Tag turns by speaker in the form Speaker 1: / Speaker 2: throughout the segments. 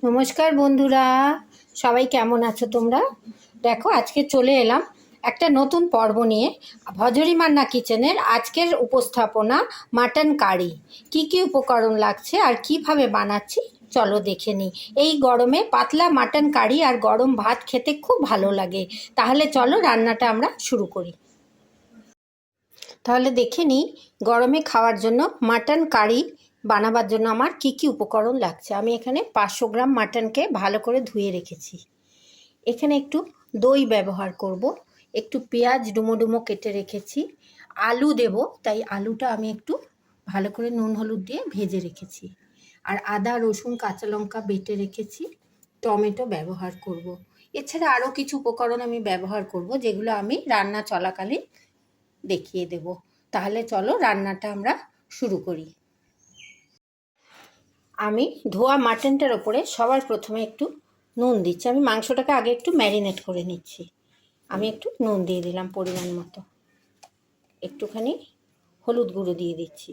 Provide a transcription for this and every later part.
Speaker 1: নমস্কার বন্ধুরা, সবাই কেমন আছো তোমরা? দেখো আজকে চলে এলাম একটা নতুন পর্ব নিয়ে। ভজরি মান্না কিচেনের আজকের উপস্থাপনা মাটন কারি। কি উপকরণ লাগছে আর কিভাবে বানাচ্ছি চলো দেখে নিই। এই গরমে পাতলা মাটন কারি আর গরম ভাত খেতে খুব ভালো লাগে। তাহলে চলো রান্নাটা আমরা শুরু করি। তাহলে দেখে নিই গরমে খাওয়ার জন্য মাটন কারি বানাবার জন্য আমার কি উপকরণ লাগছে। আমি এখানে 500 গ্রাম মাটনকে ভালো করে ধুয়ে রেখেছি। এখানে একটু দই ব্যবহার করব, একটু পেঁয়াজ ডুমো ডুমো কেটে রেখেছি, আলু দেব, তাই আলুটা আমি একটু ভালো করে নুন হলুদ দিয়ে ভেজে রেখেছি, আর আদা রসুন কাঁচা লঙ্কা বেটে রেখেছি, টমেটো ব্যবহার করব। এছাড়া আরও কিছু উপকরণ আমি ব্যবহার করব, যেগুলো আমি রান্না চলাকালীন দেখিয়ে দেব। তাহলে চলো রান্নাটা আমরা শুরু করি। আমি ধোয়া মাটনটার ওপরে সবার প্রথমে একটু নুন দিচ্ছি। আমি মাংসটাকে আগে একটু ম্যারিনেট করে নিচ্ছি। আমি একটু নুন দিয়ে দিলাম পরিমাণ মতো, একটুখানি হলুদ গুঁড়ো দিয়ে দিচ্ছি,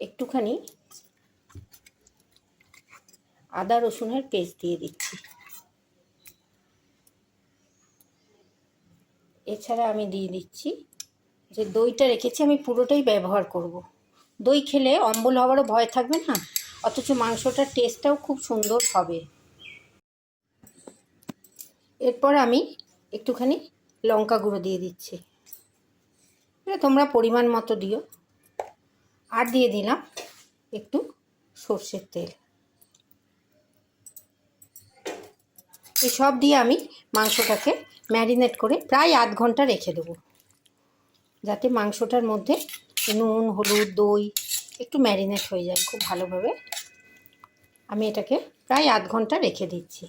Speaker 1: একটুখানি আদা রসুনের পেস্ট দিয়ে দিচ্ছি। এছাড়া আমি দিয়ে দিচ্ছি যে দইটা রেখেছি, আমি পুরোটাই ব্যবহার করব। দই খেলে অম্বল হওয়ারও ভয় থাকবে না, অথচ মাংসটার টেস্টটাও খুব সুন্দর হবে। এরপর আমি একটুখানি লঙ্কা গুঁড়ো দিয়ে দিচ্ছি, এটা তোমরা পরিমাণ মতো দিও। আর দিয়ে দিলাম একটু সর্ষের তেল। এই সব দিয়ে আমি মাংসটাকে ম্যারিনেট করে প্রায় আধ ঘন্টা রেখে দেবো, যাতে মাংসটার মধ্যে নুন হলুদ দই একটু ম্যারিনেট হয়ে যায় খুব ভালোভাবে। আমি এটাকে প্রায় আধ ঘন্টা রেখে দিচ্ছি।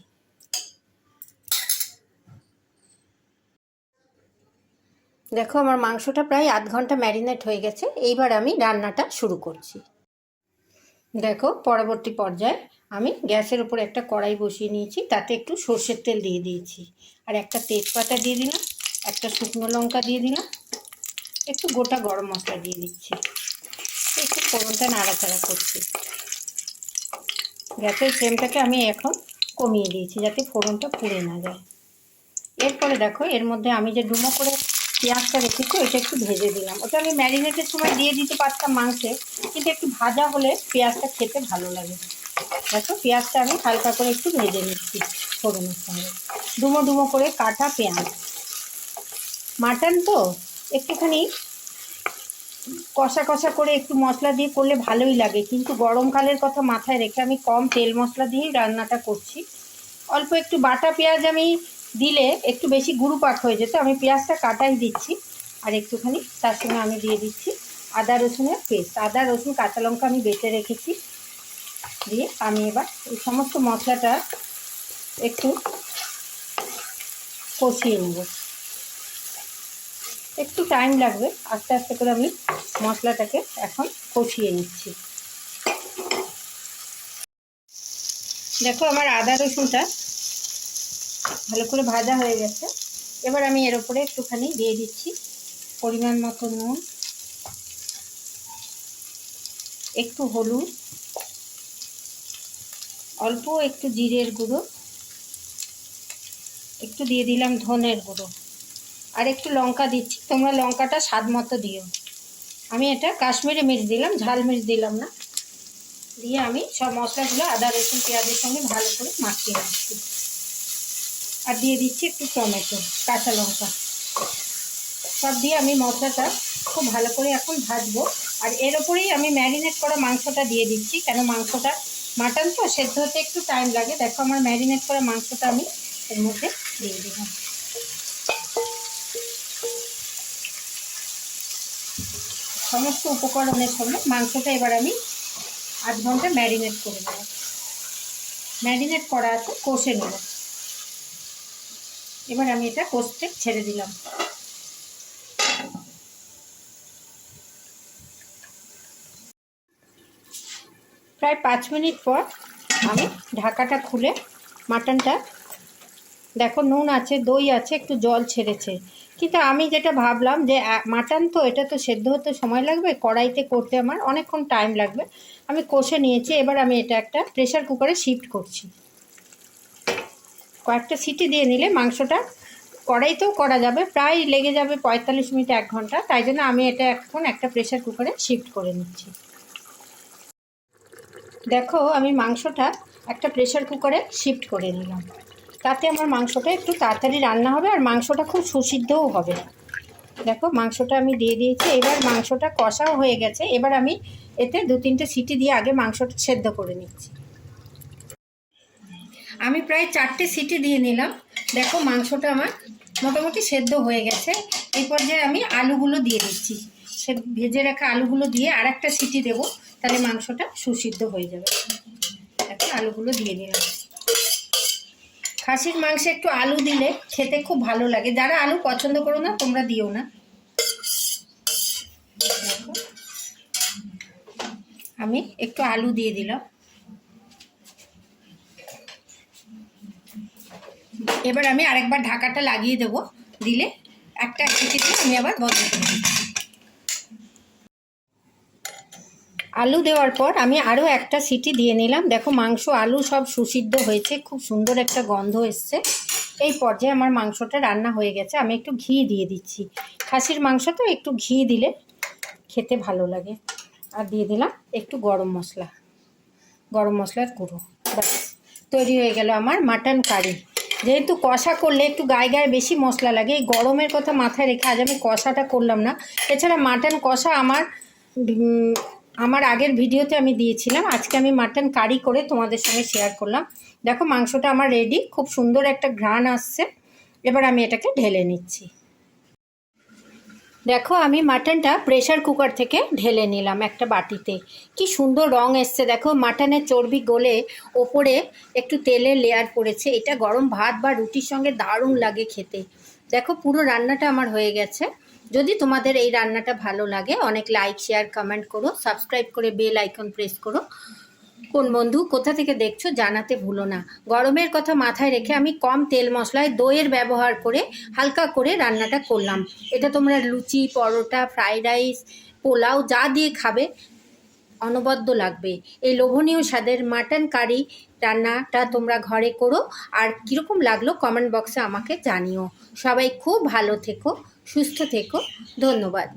Speaker 1: দেখো আমার মাংসটা প্রায় আধ ঘন্টা ম্যারিনেট হয়ে গেছে। এইবার আমি রান্নাটা শুরু করছি। দেখো পরবর্তী পর্যায়ে আমি গ্যাসের উপর একটা কড়াই বসিয়ে নিয়েছি, তাতে একটু সর্ষের তেল দিয়ে দিয়েছি, আর একটা তেজপাতা দিয়ে দিলাম, একটা শুকনো লঙ্কা দিয়ে দিলাম, একটু গোটা গরম মশলা দিয়ে দিচ্ছি, একটু ফোড়নটা নাড়াচাড়া করছি। গ্যাসের ফ্লেমটাকে আমি এখন কমিয়ে দিয়েছি যাতে ফোড়নটা পুড়ে না যায়। এরপরে দেখো এর মধ্যে আমি যে ডুমো করে পেঁয়াজটা রেখেছি ওইটা একটু ভেজে দিলাম। ওটা আমি ম্যারিনেটের সময় দিয়ে দিতে পারতাম মাংসে, কিন্তু একটু ভাজা হলে পেঁয়াজটা খেতে ভালো লাগে। দেখো পেঁয়াজটা আমি হালকা করে একটু ভেজে নিচ্ছি ফোড়নের সঙ্গে। ডুমো ডুমো করে কাটা পেঁয়াজ। মাটন তো একটুখানি কষা কষা করে একটু মশলা দিয়ে করলে ভালোই লাগে, কিন্তু গরমকালের কথা মাথায় রেখে আমি কম তেল মশলা দিয়েই রান্নাটা করছি। অল্প একটু বাটা পেঁয়াজ আমি দিলে একটু বেশি গুঁড়োপাক হয়ে যেত, আমি পেঁয়াজটা কাটাই দিচ্ছি। আর একটুখানি তার সঙ্গে আমি দিয়ে দিচ্ছি আদা রসুনের পেস্ট, আদা রসুন কাঁচা লঙ্কা আমি বেটে রেখেছি। দিয়ে আমি এবার এই সমস্ত মশলাটা একটু কষিয়ে নেব। একটু টাইম লাগবে, আস্তে আস্তে করে আমি মশলাটাকে এখন কষিয়ে নিচ্ছি। দেখো আমার আদা রসুনটা ভালো করে ভাজা হয়ে গেছে। এবার আমি এর উপরে একটুখানি দিয়ে দিচ্ছি পরিমাণ মতো নুন, একটু হলুদ, অল্প একটু জিরের গুঁড়ো, একটু দিয়ে দিলাম ধনের গুঁড়ো, আর একটু লঙ্কা দিচ্ছি। তোমরা লঙ্কাটা স্বাদ মতো দিও। আমি এটা কাশ্মীরি মির্চ দিলাম, ঝাল মির্চ দিলাম না। দিয়ে আমি সব মশলাগুলো আদা রসুন পেঁয়াজের সঙ্গে ভালো করে মাখিয়ে রাখছি। আর দিয়ে দিচ্ছি একটু টমেটো কাঁচা লঙ্কা। সব দিয়ে আমি মশলাটা খুব ভালো করে এখন ভাজবো। আর এর ওপরেই আমি ম্যারিনেট করা মাংসটা দিয়ে দিচ্ছি, কেন মাংসটা মাটন তো সেদ্ধ হতে একটু টাইম লাগে। দেখো আমার ম্যারিনেট করা মাংসটা আমি এর মধ্যে দিয়ে দিলাম। সমস্ত উপকরণের সঙ্গে মাংসটা এবার আমি আধ ঘন্টা ম্যারিনেট করে নেব। ম্যারিনেট করা আছে, কষে নেব। এবার আমি এটা কষতে ছেড়ে দিলাম। প্রায় 5 মিনিট পর আমি ঢাকাটা খুলে মাটনটা দেখো নুন আছে দই আছে একটু জল ছেড়েছে, কিন্তু আমি যেটা ভাবলাম যে মাটন তো এটা তো সেদ্ধ হতে সময় লাগবে, কড়াইতে করতে আমার অনেকক্ষণ টাইম লাগবে, আমি কষে নিয়েছি। এবার আমি এটা একটা প্রেশার কুকারে শিফট করছি। কয়েকটা সিটি দিয়ে নিলে মাংসটা কড়াইতেও করা যাবে, প্রায় লেগে যাবে 45 মিনিট 1 ঘন্টা, তাই জন্য আমি এটা এখন একটা প্রেশার কুকারে শিফট করে নিচ্ছি। দেখো আমি মাংসটা একটা প্রেশার কুকারে শিফট করে নিলাম, তাতে আমার মাংসটা একটু তাড়াতাড়ি রান্না হবে আর মাংসটা খুব সুসিদ্ধও হবে। দেখো মাংসটা আমি দিয়ে দিয়েছি, এবার মাংসটা কষাও হয়ে গেছে। এবার আমি এতে 2-3টে সিটি দিয়ে আগে মাংসটা সেদ্ধ করে নিচ্ছি। আমি প্রায় 4টে সিটি দিয়ে নিলাম। দেখো মাংসটা আমার মোটামুটি সেদ্ধ হয়ে গেছে। এই পর্যায়ে আমি আলুগুলো দিয়ে দিচ্ছি। সে ভেজে রাখা আলুগুলো দিয়ে আর একটা সিটি দেবো, তাহলে মাংসটা সুসিদ্ধ হয়ে যাবে। দেখো আলুগুলো দিয়ে দিলাম। খাসির মাংসে একটু আলু দিলে খেতে খুব ভালো লাগে, যারা আলু পছন্দ করো না তোমরা দিও না। দেখো আমি একটু আলু দিয়ে দিলাম। এবার আমি আরেকবার ঢাকাটা লাগিয়ে দেবো, দিলে একটা সিটি দিয়ে আমি আবার বন্ধ করে দিই। আলু দেওয়ার পর আমি আরও একটা সিটি দিয়ে নিলাম। দেখো মাংস আলু সব সুসিদ্ধ হয়েছে, খুব সুন্দর একটা গন্ধ এসছে। এই পর্যায়ে আমার মাংসটা রান্না হয়ে গেছে। আমি একটু ঘি দিয়ে দিচ্ছি, খাসির মাংস তো একটু ঘি দিলে খেতে ভালো লাগে। আর দিয়ে দিলাম একটু গরম মশলার গুঁড়ো। ব্যাস তৈরি হয়ে গেল আমার মাটন কারি। যেহেতু কষা করলে একটু গায়ে গায়ে বেশি মশলা লাগে, এই গরমের কথা মাথায় রেখে আজ আমি কষাটা করলাম না। এছাড়া মাটন কষা আমার আগের ভিডিওতে আমি দিয়েছিলাম, আজকে আমি মাটন কারি করে তোমাদের সঙ্গে শেয়ার করলাম। দেখো মাংসটা আমার রেডি, খুব সুন্দর একটা ঘ্রাণ আসছে। এবার আমি এটাকে ঢেলে নিচ্ছি। দেখো আমি মাটনটা প্রেশার কুকার থেকে ঢেলে নিলাম একটা বাটিতে। কি সুন্দর রং এসছে, দেখো মাটনের চর্বি গলে ওপরে একটু তেলের লেয়ার পড়েছে। এটা গরম ভাত বা রুটির সঙ্গে দারুণ লাগে খেতে। দেখো পুরো রান্নাটা আমার হয়ে গেছে। যদি তোমাদের এই রান্নাটা ভালো লাগে অনেক লাইক শেয়ার কমেন্ট করো, সাবস্ক্রাইব করে বেল আইকন প্রেস করো। কোন বন্ধু কোথা থেকে দেখছো জানাতে ভুলো না। গরমের কথা মাথায় রেখে আমি কম তেল মশলায় দইয়ের ব্যবহার করে হালকা করে রান্নাটা করলাম। এটা তোমরা লুচি, পরোটা, ফ্রাইড রাইস, পোলাও যা দিয়ে খাবে অনবদ্য লাগবে। এই লোভনীয় স্বাদের মাটন কারি রান্নাটা তোমরা ঘরে করো, আর কীরকম লাগলো কমেন্ট বক্সে আমাকে জানিও। সবাই খুব ভালো থেকো, সুস্থ থেকো। ধন্যবাদ।